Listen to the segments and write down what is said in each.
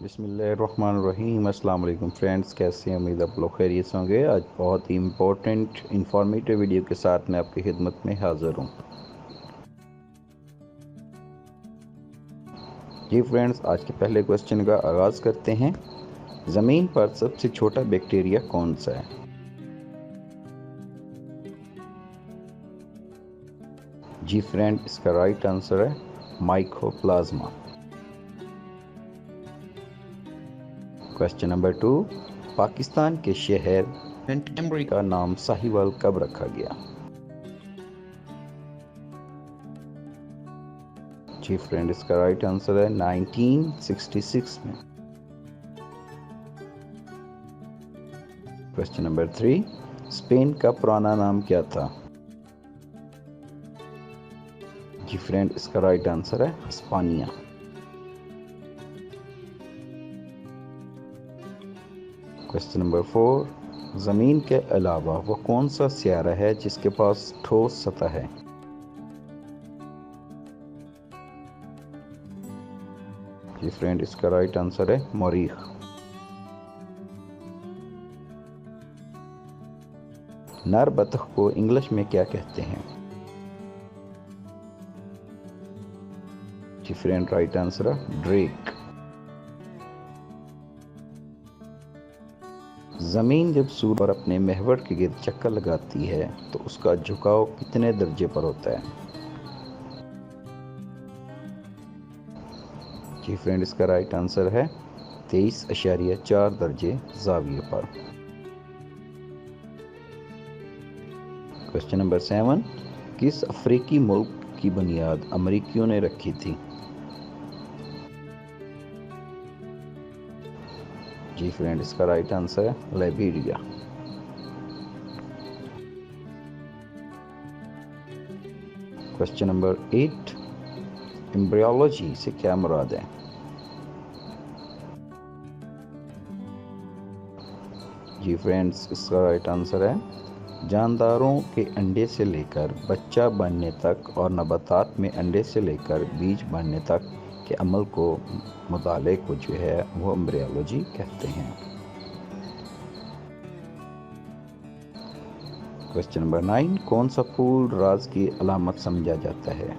बिस्मिल्लाहिर्रहमानिर्रहीम। अस्सलाम वालेकुम फ्रेंड्स, कैसे हैं? उम्मीद आप लोग खैरियत से होंगे। आज बहुत ही इम्पोर्टेंट इंफॉर्मेटिव वीडियो के साथ मैं आपकी खिदमत में हाज़िर हूँ। जी फ्रेंड्स, आज के पहले क्वेश्चन का आगाज़ करते हैं। ज़मीन पर सबसे छोटा बैक्टीरिया कौन सा है? जी फ्रेंड, इसका राइट आंसर है माइकोप्लाज्मा। क्वेश्चन नंबर 2, पाकिस्तान के शहर कैंटरबरी का नाम साहिवाल कब रखा गया? जी फ्रेंड, इसका राइट आंसर है 1966 में। क्वेश्चन नंबर 3, स्पेन का पुराना नाम क्या था? जी फ्रेंड, इसका राइट आंसर है हिस्पानिया। क्वेश्चन नंबर 4, ज़मीन के अलावा वो कौन सा सियारा है जिसके पास ठोस सतह है? जी फ्रेंड, इसका राइट आंसर है मरीख। नर बतख को इंग्लिश में क्या कहते हैं? जी फ्रेंड, राइट आंसर है ड्रेक। ज़मीन जब सूर्य पर अपने महवर के गिर्द चक्कर लगाती है तो उसका झुकाव कितने दर्जे पर होता है? जी फ्रेंड, इसका राइट आंसर है 23.4 दर्जे ज़ाविये पर। क्वेश्चन नंबर 7, किस अफ्रीकी मुल्क की बुनियाद अमरीकियों ने रखी थी? जी फ्रेंड, इसका राइट आंसर है लाइबेरिया। क्वेश्चन नंबर 8, एम्ब्रियोलॉजी से क्या मुराद है? जी फ्रेंड्स, इसका राइट आंसर है जानदारों के अंडे से लेकर बच्चा बनने तक और नबातात में अंडे से लेकर बीज बनने तक के अमल को मुताले को जो है वो एम्ब्रियोलॉजी कहते हैं। क्वेश्चन नंबर 9, कौन सा फूल राज की अलामत समझा जाता है?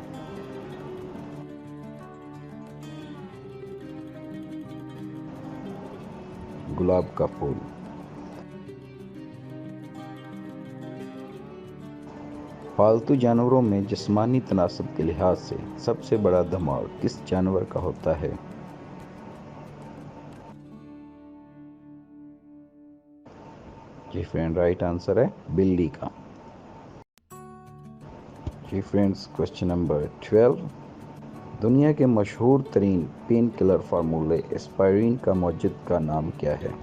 गुलाब का फूल। पालतू जानवरों में जिस्मानी तनासब के लिहाज से सबसे बड़ा दिमाग किस जानवर का होता है? जी फ्रेंड, राइट आंसर है बिल्ली का। जी फ्रेंड्स, क्वेश्चन नंबर 12, दुनिया के मशहूर तरीन पेन किलर फार्मूले एस्पायरिन का मौजूद का नाम क्या है?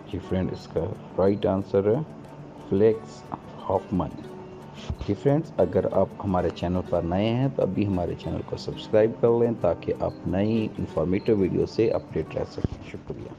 जी फ्रेंड, इसका राइट आंसर है फ्लेक्स हॉफमन। जी फ्रेंड्स, अगर आप हमारे चैनल पर नए हैं तो अभी हमारे चैनल को सब्सक्राइब कर लें ताकि आप नई इंफॉर्मेटिव वीडियो से अपडेट रह सकें। शुक्रिया।